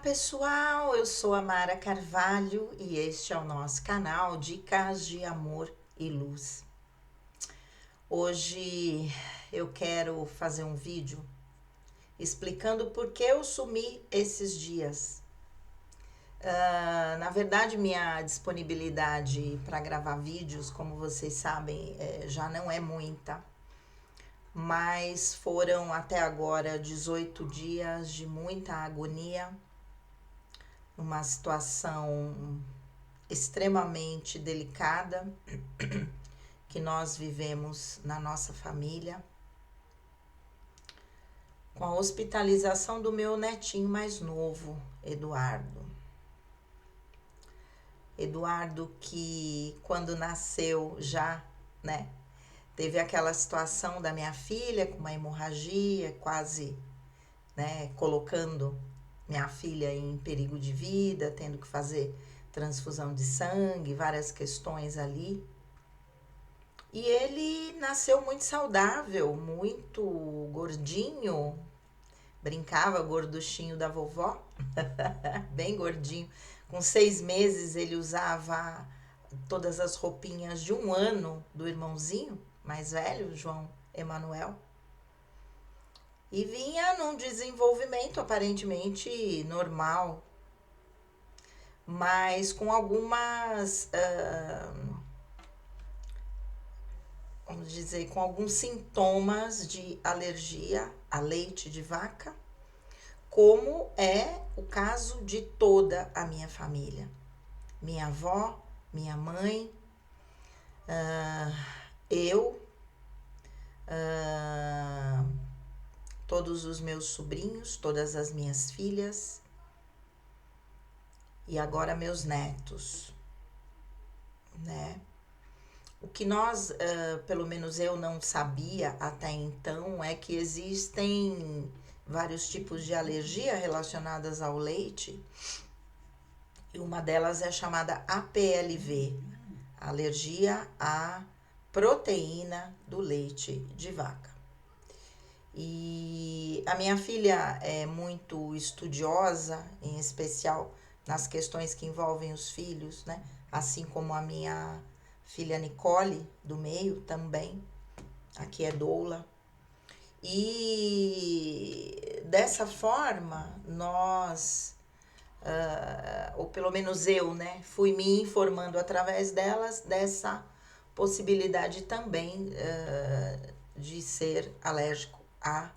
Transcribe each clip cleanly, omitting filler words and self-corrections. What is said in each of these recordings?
Pessoal, eu sou a Mara Carvalho e este é o nosso canal Dicas de Amor e Luz. Hoje eu quero fazer um vídeo explicando por que eu sumi esses dias. Na verdade, minha disponibilidade para gravar vídeos, como vocês sabem, já não é muita, mas foram até agora 18 dias de muita agonia, uma situação extremamente delicada que nós vivemos na nossa família, com a hospitalização do meu netinho mais novo, Eduardo. Eduardo que quando nasceu já, teve aquela situação da minha filha com uma hemorragia, quase, colocando minha filha em perigo de vida, tendo que fazer transfusão de sangue, várias questões ali. E ele nasceu muito saudável, muito gordinho, brincava gorduchinho da vovó, bem gordinho. Com 6 meses ele usava todas as roupinhas de 1 ano do irmãozinho mais velho, João Emanuel. E vinha num desenvolvimento aparentemente normal, mas com algumas, vamos dizer, com alguns sintomas de alergia a leite de vaca, como é o caso de toda a minha família. Minha avó, minha mãe, eu, todos os meus sobrinhos, todas as minhas filhas e agora meus netos, né? O que nós, pelo menos eu não sabia até então, é que existem vários tipos de alergia relacionadas ao leite, e uma delas é chamada APLV, alergia à proteína do leite de vaca. E a minha filha é muito estudiosa, em especial nas questões que envolvem os filhos, né? Assim como a minha filha Nicole, do meio, também. Aqui é Doula. E dessa forma, nós, ou pelo menos eu, fui me informando através delas dessa possibilidade também de ser alérgico à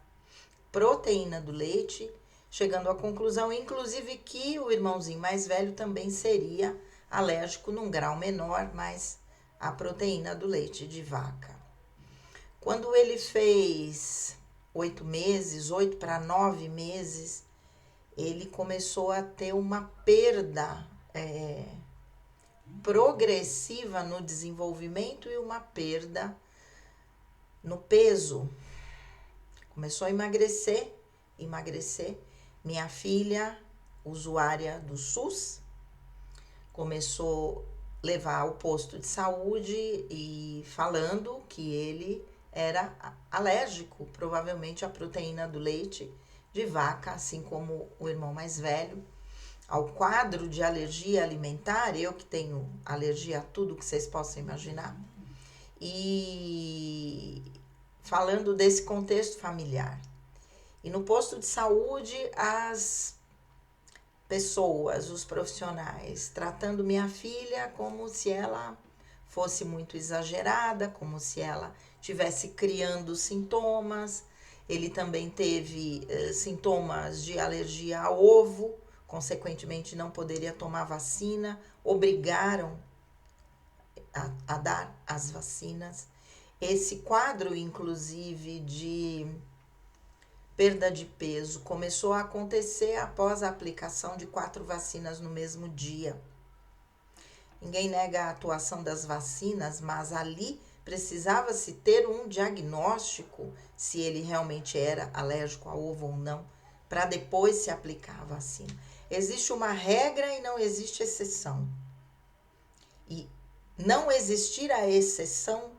proteína do leite, chegando à conclusão, inclusive, que o irmãozinho mais velho também seria alérgico num grau menor, mas à proteína do leite de vaca. Quando ele fez 8 meses, 8 para 9 meses, ele começou a ter uma perda progressiva no desenvolvimento e uma perda no peso. Começou a emagrecer. Minha filha, usuária do SUS, começou a levar ao posto de saúde e falando que ele era alérgico, provavelmente à proteína do leite de vaca, assim como o irmão mais velho, ao quadro de alergia alimentar, eu que tenho alergia a tudo que vocês possam imaginar, e falando desse contexto familiar. E no posto de saúde, as pessoas, os profissionais, tratando minha filha como se ela fosse muito exagerada, como se ela estivesse criando sintomas. Ele também teve sintomas de alergia a ovo, consequentemente não poderia tomar vacina, obrigaram a dar as vacinas. Esse quadro, inclusive, de perda de peso começou a acontecer após a aplicação de 4 vacinas no mesmo dia. Ninguém nega a atuação das vacinas, mas ali precisava-se ter um diagnóstico se ele realmente era alérgico a ovo ou não, para depois se aplicar a vacina. Existe uma regra e não existe exceção. E não existir a exceção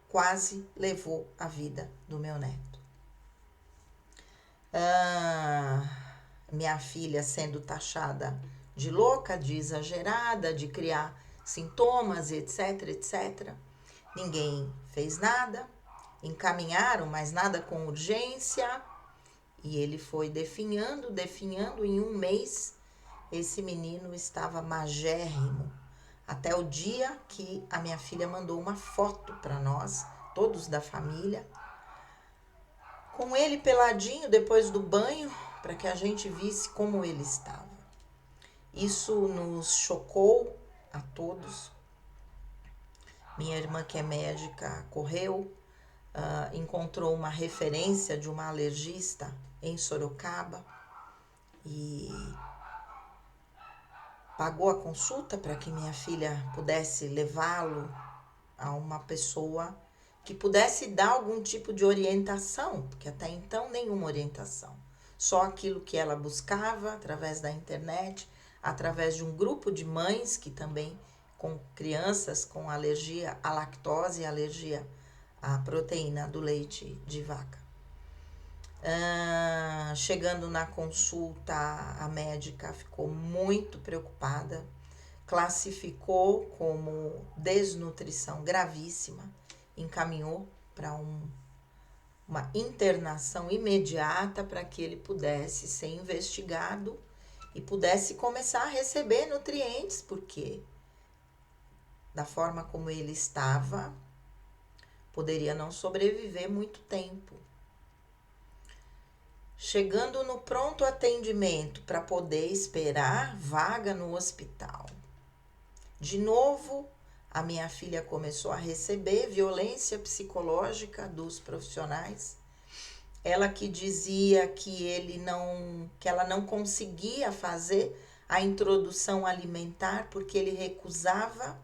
quase levou a vida do meu neto. minha filha sendo taxada de louca, de exagerada, de criar sintomas, etc, etc. Ninguém fez nada, encaminharam, mas nada com urgência, e ele foi definhando, em um mês, esse menino estava magérrimo, até o dia que a minha filha mandou uma foto para nós, todos da família, com ele peladinho depois do banho, para que a gente visse como ele estava. Isso nos chocou a todos. Minha irmã, que é médica, correu, encontrou uma referência de uma alergista em Sorocaba e pagou a consulta para que minha filha pudesse levá-lo a uma pessoa que pudesse dar algum tipo de orientação, porque até então nenhuma orientação. Só aquilo que ela buscava através da internet, através de um grupo de mães que também com crianças com alergia à lactose e alergia à proteína do leite de vaca. Chegando na consulta, a médica ficou muito preocupada, classificou como desnutrição gravíssima, encaminhou para uma internação imediata para que ele pudesse ser investigado e pudesse começar a receber nutrientes, porque da forma como ele estava, poderia não sobreviver muito tempo. Chegando no pronto atendimento para poder esperar vaga no hospital. De novo, a minha filha começou a receber violência psicológica dos profissionais. Ela que dizia que ela não conseguia fazer a introdução alimentar porque ele recusava,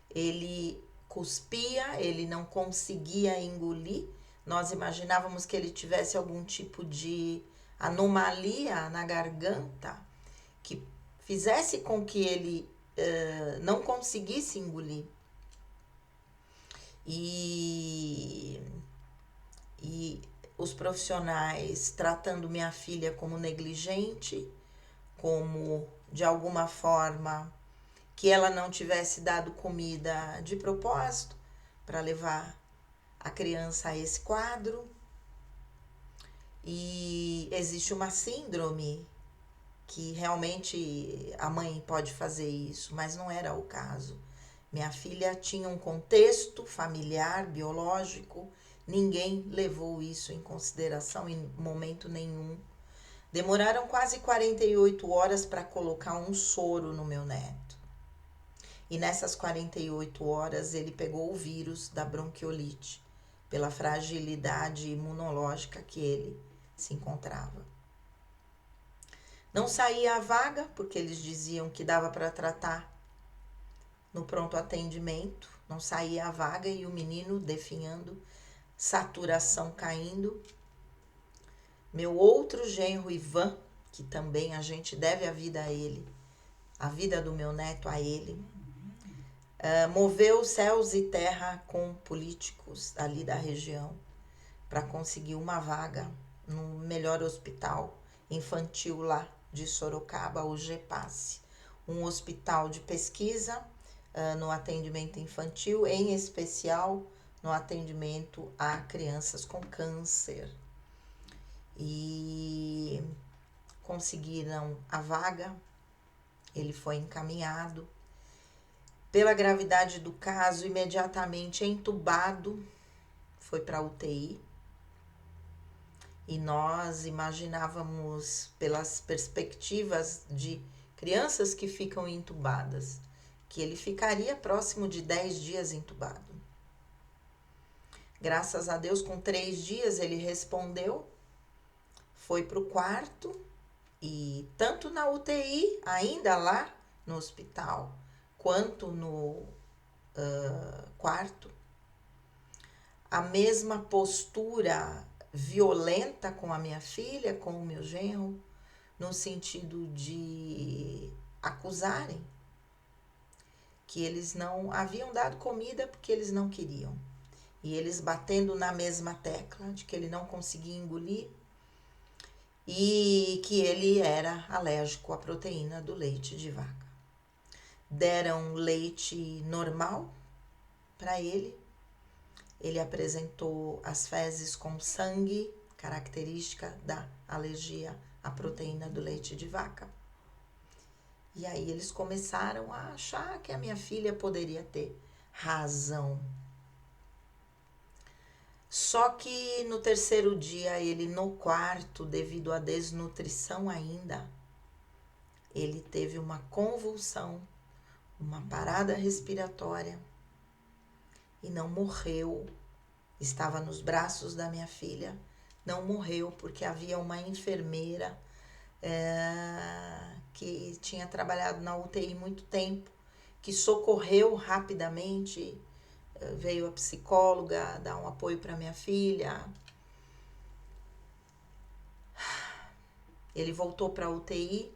ele cuspia, ele não conseguia engolir. Nós imaginávamos que ele tivesse algum tipo de anomalia na garganta que fizesse com que ele não conseguisse engolir. E os profissionais tratando minha filha como negligente, como de alguma forma que ela não tivesse dado comida de propósito para levar a criança a esse quadro. E existe uma síndrome que realmente a mãe pode fazer isso, mas não era o caso. Minha filha tinha um contexto familiar, biológico, ninguém levou isso em consideração em momento nenhum. Demoraram quase 48 horas para colocar um soro no meu neto. E nessas 48 horas ele pegou o vírus da bronquiolite, pela fragilidade imunológica que ele se encontrava. Não saía a vaga, porque eles diziam que dava para tratar no pronto atendimento. Não saía a vaga e o menino definhando, saturação caindo. Meu outro genro, Ivan, que também a gente deve a vida a ele, a vida do meu neto a ele, moveu céus e terra com políticos ali da região para conseguir uma vaga no melhor hospital infantil lá de Sorocaba, o GEPASSE, um hospital de pesquisa no atendimento infantil, em especial no atendimento a crianças com câncer. E conseguiram a vaga, ele foi encaminhado. Pela gravidade do caso, imediatamente entubado, foi para a UTI. E nós imaginávamos, pelas perspectivas de crianças que ficam entubadas, que ele ficaria próximo de 10 dias entubado. Graças a Deus, com 3 dias ele respondeu, foi para o quarto e tanto na UTI, ainda lá no hospital, quanto no quarto, a mesma postura violenta com a minha filha, com o meu genro, no sentido de acusarem que eles não haviam dado comida porque eles não queriam. E eles batendo na mesma tecla de que ele não conseguia engolir. e que ele era alérgico à proteína do leite de vaca. Deram leite normal para ele. Ele apresentou as fezes com sangue, característica da alergia à proteína do leite de vaca. E aí eles começaram a achar que a minha filha poderia ter razão. Só que no terceiro dia, ele no quarto, devido à desnutrição ainda, ele teve uma convulsão, uma parada respiratória e não morreu. Estava nos braços da minha filha, não morreu porque havia uma enfermeira que tinha trabalhado na UTI muito tempo, que socorreu rapidamente. Veio a psicóloga dar um apoio para minha filha. Ele voltou para a UTI,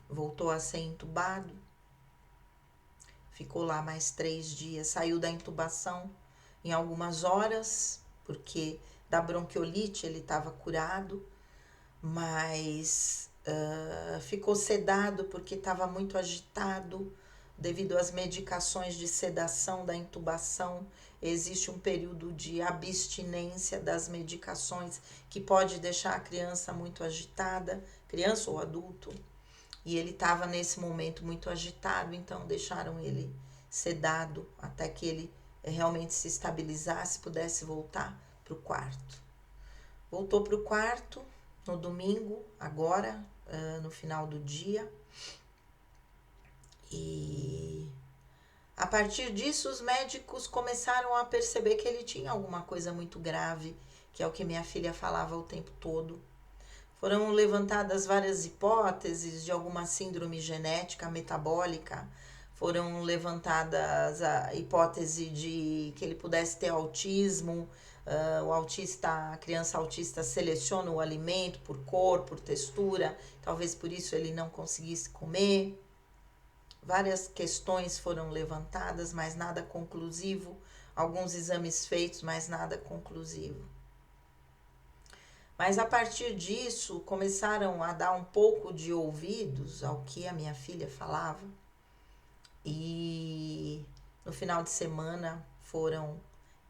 voltou a ser entubado, ficou lá mais 3 dias, saiu da intubação em algumas horas, porque da bronquiolite ele estava curado, mas ficou sedado porque estava muito agitado. Devido às medicações de sedação da intubação, existe um período de abstinência das medicações que pode deixar a criança muito agitada, criança ou adulto. E ele estava nesse momento muito agitado, então deixaram ele sedado até que ele realmente se estabilizasse, pudesse voltar para o quarto. Voltou para o quarto no domingo, agora, no final do dia. E a partir disso, os médicos começaram a perceber que ele tinha alguma coisa muito grave, que é o que minha filha falava o tempo todo. Foram levantadas várias hipóteses de alguma síndrome genética metabólica. Foram levantadas a hipótese de que ele pudesse ter autismo. A criança autista seleciona o alimento por cor, por textura. Talvez por isso ele não conseguisse comer. Várias questões foram levantadas, mas nada conclusivo. Alguns exames feitos, mas nada conclusivo. Mas a partir disso, começaram a dar um pouco de ouvidos ao que a minha filha falava. E no final de semana foram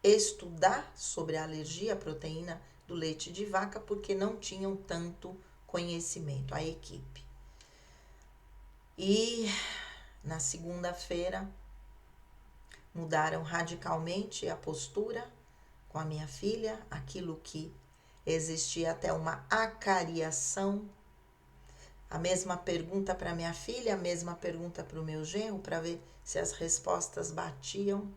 estudar sobre a alergia à proteína do leite de vaca, porque não tinham tanto conhecimento, a equipe. E na segunda-feira, mudaram radicalmente a postura com a minha filha, aquilo que existia até uma acariação. A mesma pergunta para minha filha, a mesma pergunta para o meu genro, para ver se as respostas batiam,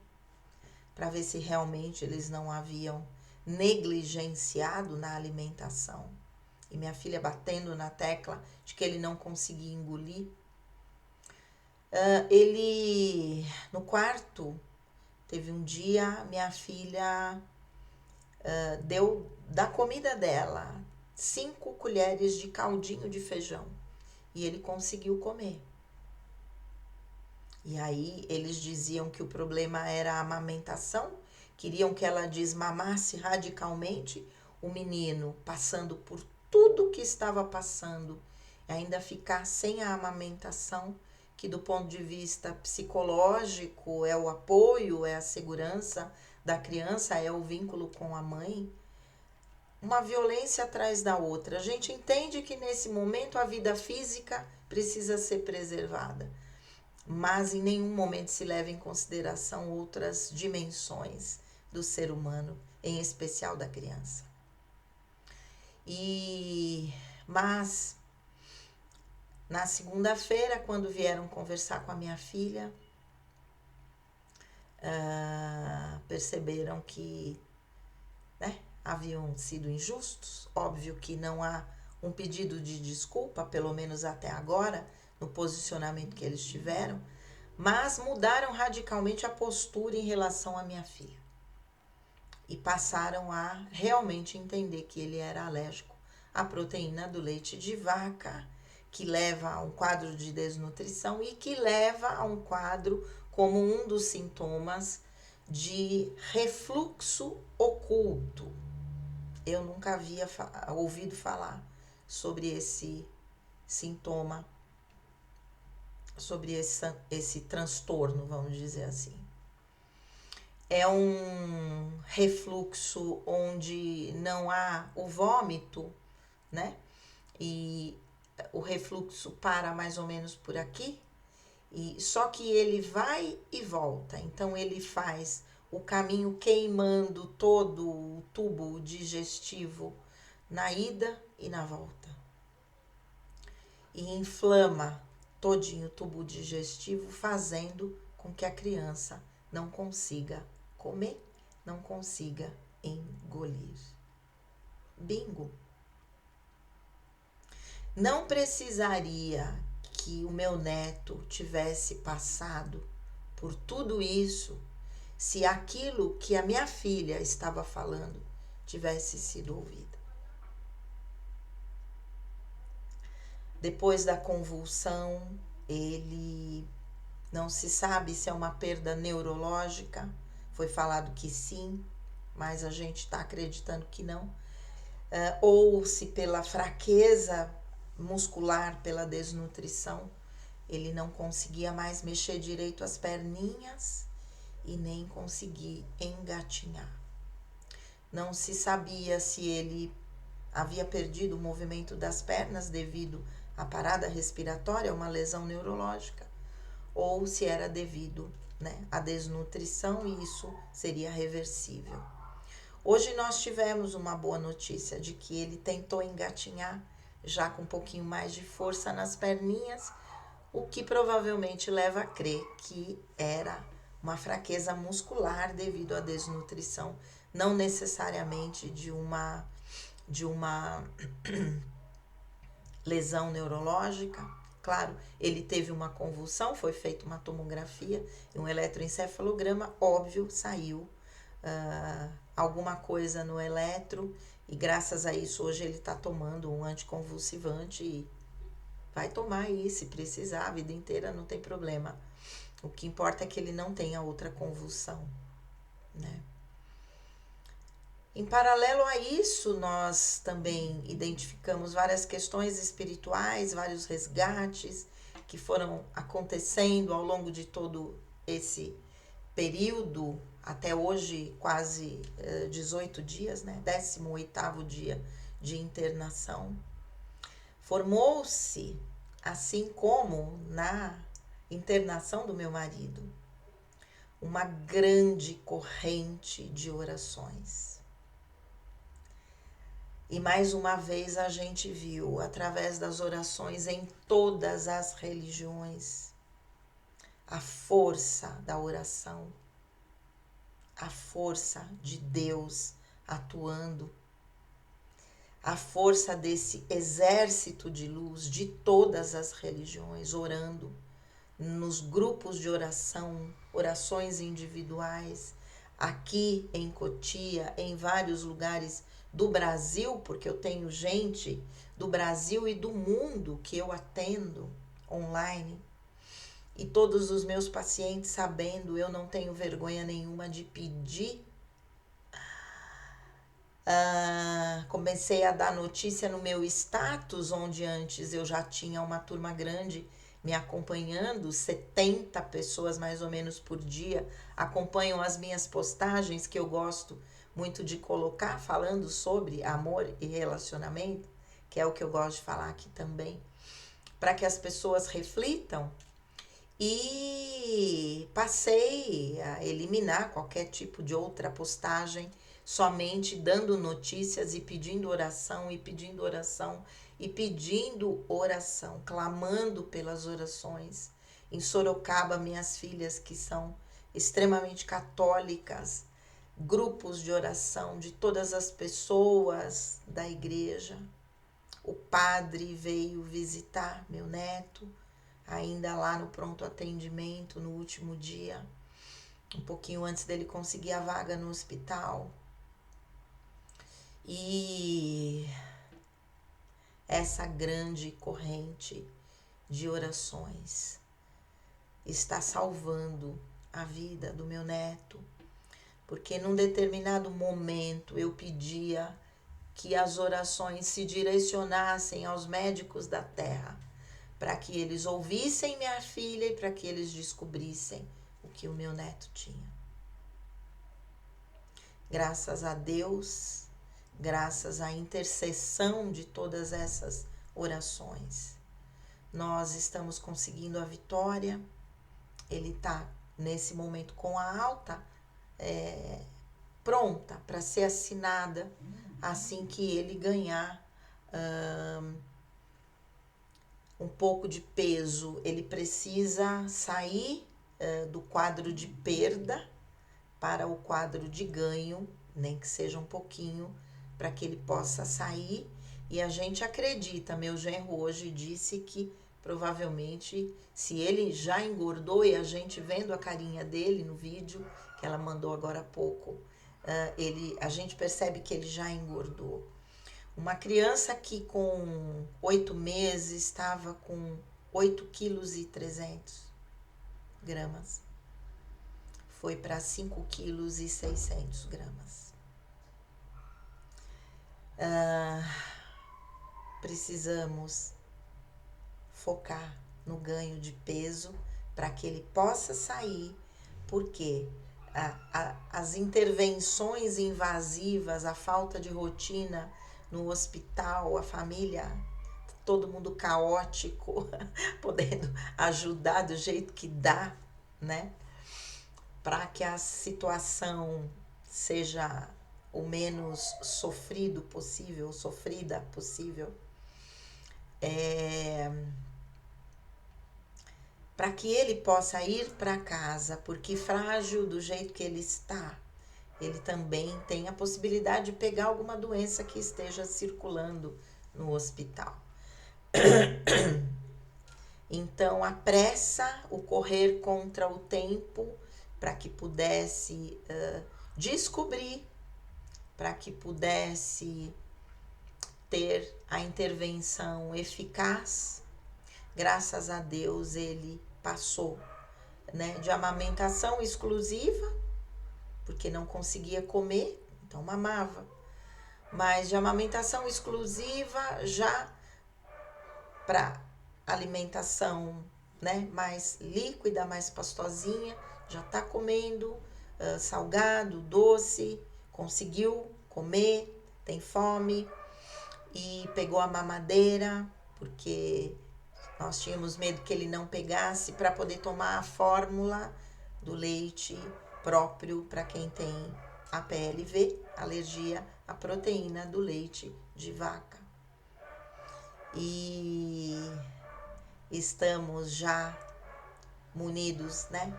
para ver se realmente eles não haviam negligenciado na alimentação. E minha filha batendo na tecla de que ele não conseguia engolir. Ele, no quarto, teve um dia, minha filha deu da comida dela 5 colheres de caldinho de feijão e ele conseguiu comer. E aí eles diziam que o problema era a amamentação, queriam que ela desmamasse radicalmente, o menino passando por tudo que estava passando, ainda ficar sem a amamentação, que do ponto de vista psicológico é o apoio, é a segurança da criança, é o vínculo com a mãe. Uma violência atrás da outra. A gente entende que nesse momento a vida física precisa ser preservada, mas em nenhum momento se leva em consideração outras dimensões do ser humano, em especial da criança. Mas na segunda-feira, quando vieram conversar com a minha filha, perceberam que haviam sido injustos. Óbvio que não há um pedido de desculpa, pelo menos até agora, no posicionamento que eles tiveram, mas mudaram radicalmente a postura em relação à minha filha. E passaram a realmente entender que ele era alérgico à proteína do leite de vaca, que leva a um quadro de desnutrição e que leva a um quadro como um dos sintomas de refluxo oculto. eu nunca havia ouvido falar sobre esse sintoma, sobre esse transtorno, vamos dizer assim. É um refluxo onde não há o vômito, né? E o refluxo para mais ou menos por aqui, e só que ele vai e volta. Então ele faz o caminho queimando todo o tubo digestivo na ida e na volta. E inflama todinho o tubo digestivo, fazendo com que a criança não consiga comer, não consiga engolir. Bingo! Não precisaria que o meu neto tivesse passado por tudo isso se aquilo que a minha filha estava falando tivesse sido ouvido. Depois da convulsão, ele não se sabe se é uma perda neurológica, foi falado que sim, mas a gente está acreditando que não, ou se pela fraqueza muscular, pela desnutrição, ele não conseguia mais mexer direito as perninhas e nem conseguir engatinhar. Não se sabia se ele havia perdido o movimento das pernas devido à parada respiratória, uma lesão neurológica, ou se era devido, né, à desnutrição, e isso seria reversível. Hoje nós tivemos uma boa notícia de que ele tentou engatinhar já com um pouquinho mais de força nas perninhas, o que provavelmente leva a crer que era uma fraqueza muscular devido à desnutrição, não necessariamente de uma lesão neurológica. Claro, ele teve uma convulsão, foi feita uma tomografia e um eletroencefalograma, óbvio, saiu alguma coisa no eletro, e graças a isso hoje ele está tomando um anticonvulsivante e vai tomar aí se precisar, a vida inteira, não tem problema. O que importa é que ele não tenha outra convulsão, né? Em paralelo a isso, nós também identificamos várias questões espirituais, vários resgates que foram acontecendo ao longo de todo esse período, até hoje quase 18 dias, né? 18º dia de internação. Formou-se, assim como na internação do meu marido, uma grande corrente de orações. E mais uma vez a gente viu, através das orações em todas as religiões, a força da oração, a força de Deus atuando, a força desse exército de luz de todas as religiões orando, nos grupos de oração, orações individuais, aqui em Cotia, em vários lugares do Brasil, porque eu tenho gente do Brasil e do mundo que eu atendo online, e todos os meus pacientes sabendo, eu não tenho vergonha nenhuma de pedir. Comecei a dar notícia no meu status, onde antes eu já tinha uma turma grande me acompanhando, 70 pessoas mais ou menos por dia acompanham as minhas postagens, que eu gosto muito de colocar, falando sobre amor e relacionamento, que é o que eu gosto de falar aqui também, para que as pessoas reflitam. E passei a eliminar qualquer tipo de outra postagem, somente dando notícias e pedindo oração, e pedindo oração, e pedindo oração, clamando pelas orações. Em Sorocaba, minhas filhas, que são extremamente católicas, grupos de oração de todas as pessoas da igreja. O padre veio visitar meu neto, ainda lá no pronto atendimento, no último dia, um pouquinho antes dele conseguir a vaga no hospital. E essa grande corrente de orações está salvando a vida do meu neto, porque num determinado momento eu pedia que as orações se direcionassem aos médicos da terra, para que eles ouvissem minha filha e para que eles descobrissem o que o meu neto tinha. Graças a Deus, graças à intercessão de todas essas orações, nós estamos conseguindo a vitória. Ele está, nesse momento, com a alta pronta para ser assinada assim que ele ganhar um pouco de peso. Ele precisa sair do quadro de perda para o quadro de ganho, nem que seja um pouquinho, para que ele possa sair. E a gente acredita, meu genro hoje disse que provavelmente, se ele já engordou, e a gente vendo a carinha dele no vídeo que ela mandou agora há pouco, a gente percebe que ele já engordou. Uma criança que com 8 meses estava com 8,3 kg, foi para 5,6 kg. Precisamos focar no ganho de peso para que ele possa sair, porque as intervenções invasivas, a falta de rotina no hospital, a família, todo mundo caótico, podendo ajudar do jeito que dá, né? Para que a situação seja o menos sofrida possível, para que ele possa ir para casa, porque frágil do jeito que ele está, ele também tem a possibilidade de pegar alguma doença que esteja circulando no hospital. Então, a pressa, o correr contra o tempo, para que pudesse descobrir, para que pudesse ter a intervenção eficaz. Graças a Deus ele passou, né, de amamentação exclusiva, porque não conseguia comer, então mamava, mas de amamentação exclusiva já para alimentação, né, mais líquida, mais pastosinha, já está comendo salgado, doce, conseguiu comer, tem fome, e pegou a mamadeira, porque nós tínhamos medo que ele não pegasse, para poder tomar a fórmula do leite próprio para quem tem APLV, alergia à proteína do leite de vaca. E estamos já munidos, né,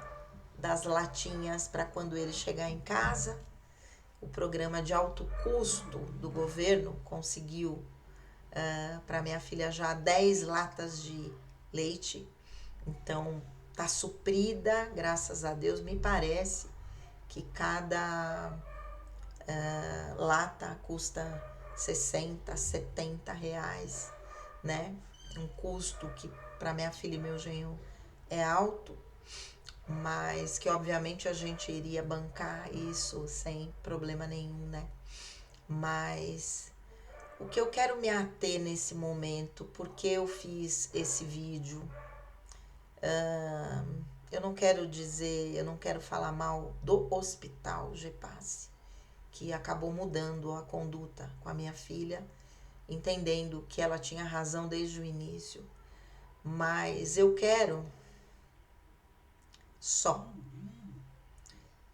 das latinhas para quando ele chegar em casa. O programa de alto custo do governo conseguiu para minha filha já 10 latas de leite, então tá suprida, graças a Deus. Me parece que cada lata custa 60, 70 reais, né? Um custo que para minha filha e meu genro é alto, mas que obviamente a gente iria bancar isso sem problema nenhum, né? Mas o que eu quero me ater nesse momento, porque eu fiz esse vídeo, eu não quero falar mal do hospital Gepasse, que acabou mudando a conduta com a minha filha, entendendo que ela tinha razão desde o início, mas eu quero só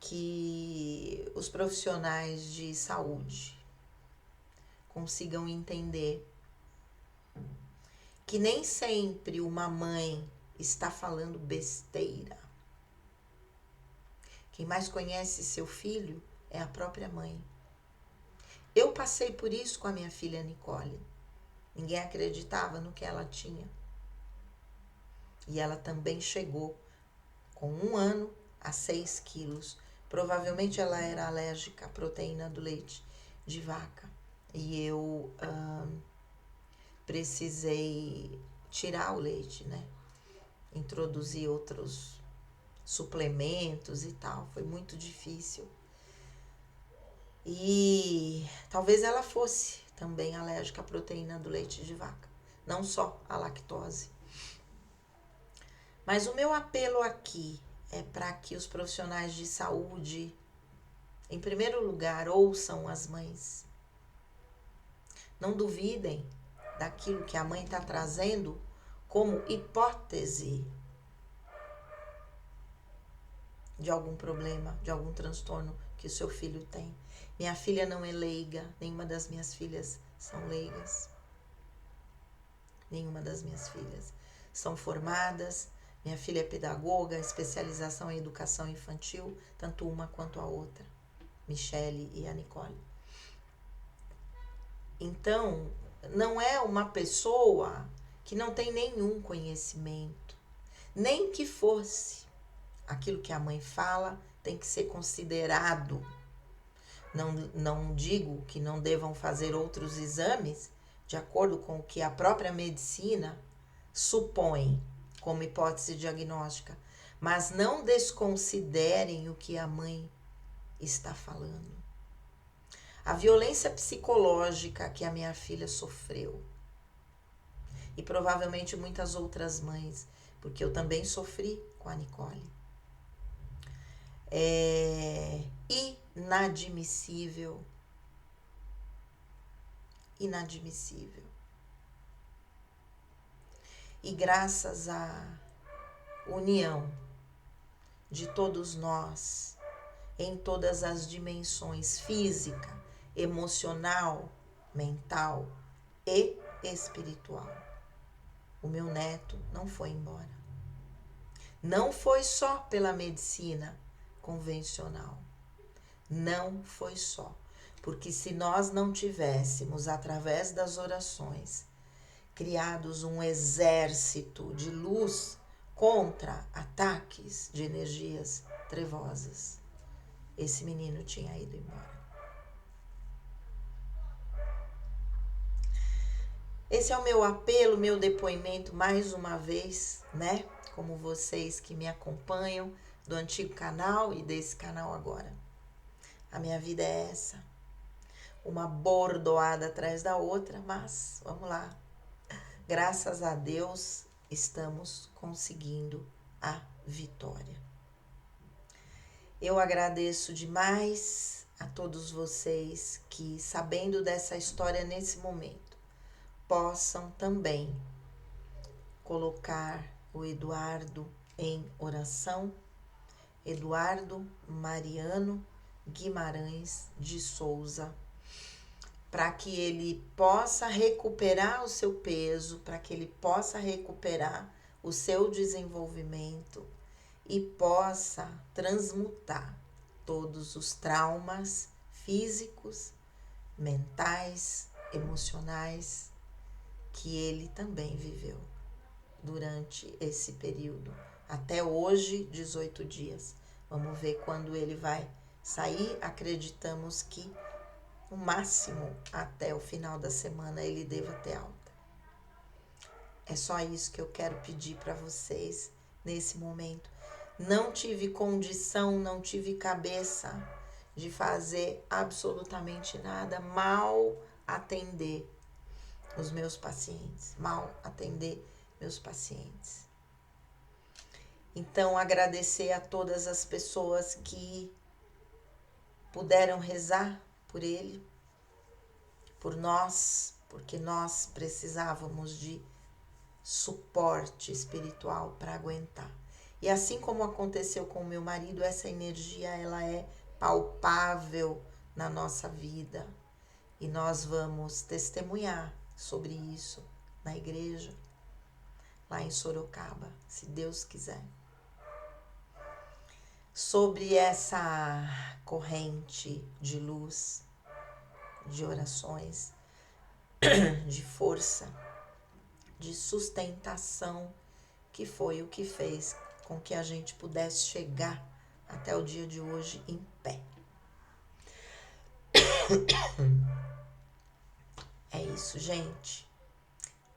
que os profissionais de saúde consigam entender que nem sempre uma mãe está falando besteira. Quem mais conhece seu filho é a própria mãe. Eu passei por isso com a minha filha Nicole. Ninguém acreditava no que ela tinha. E ela também chegou com 1 ano a 6 quilos. Provavelmente ela era alérgica à proteína do leite de vaca. E eu precisei tirar o leite, né? Introduzir outros suplementos e tal. Foi muito difícil. E talvez ela fosse também alérgica à proteína do leite de vaca, não só à lactose. Mas o meu apelo aqui é para que os profissionais de saúde, em primeiro lugar, ouçam as mães. Não duvidem daquilo que a mãe está trazendo como hipótese de algum problema, de algum transtorno que o seu filho tem. Minha filha não é leiga, nenhuma das minhas filhas são leigas. Nenhuma das minhas filhas são formadas. Minha filha é pedagoga, especialização em educação infantil, tanto uma quanto a outra, Michele e a Nicole. Então, não é uma pessoa que não tem nenhum conhecimento, nem que fosse. Aquilo que a mãe fala tem que ser considerado. Não digo que não devam fazer outros exames, de acordo com o que a própria medicina supõe como hipótese diagnóstica, mas não desconsiderem o que a mãe está falando. A violência psicológica que a minha filha sofreu, e provavelmente muitas outras mães, porque eu também sofri com a Nicole, é inadmissível. Inadmissível. E graças à união de todos nós, em todas as dimensões, física, emocional, mental e espiritual, o meu neto não foi embora. Não foi só pela medicina convencional. Não foi só. Porque se nós não tivéssemos, através das orações, criados um exército de luz contra ataques de energias trevosas, esse menino tinha ido embora. Esse é o meu apelo, meu depoimento, mais uma vez, né? Como vocês que me acompanham do antigo canal e desse canal agora. A minha vida é essa. Uma bordoada atrás da outra, mas vamos lá. Graças a Deus, estamos conseguindo a vitória. Eu agradeço demais a todos vocês que, sabendo dessa história nesse momento, possam também colocar o Eduardo em oração. Eduardo Mariano Guimarães de Souza, para que ele possa recuperar o seu peso, para que ele possa recuperar o seu desenvolvimento e possa transmutar todos os traumas físicos, mentais, emocionais que ele também viveu durante esse período. Até hoje, 18 dias. Vamos ver quando ele vai sair. Acreditamos que no máximo até o final da semana ele deva ter alta. É só isso que eu quero pedir para vocês nesse momento. Não tive condição, não tive cabeça de fazer absolutamente nada, mal atender os meus pacientes, mal atender meus pacientes. Então, agradecer a todas as pessoas que puderam rezar por ele, por nós, porque nós precisávamos de suporte espiritual para aguentar. E assim como aconteceu com o meu marido, essa energia ela é palpável na nossa vida. E nós vamos testemunhar sobre isso na igreja, lá em Sorocaba, se Deus quiser. Sobre essa corrente de luz, de orações, de força, de sustentação, que foi o que fez com que a gente pudesse chegar até o dia de hoje em pé. É isso, gente.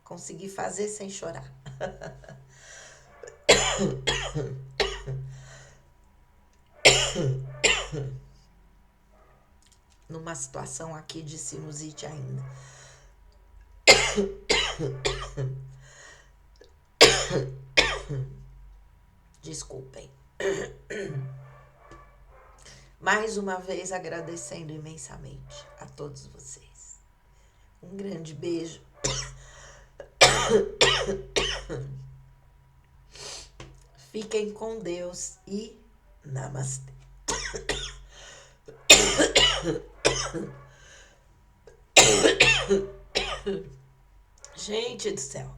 Consegui fazer sem chorar. numa situação aqui de sinusite ainda. Desculpem. Mais uma vez agradecendo imensamente a todos vocês. Um grande beijo. Fiquem com Deus e namastê. Gente do céu.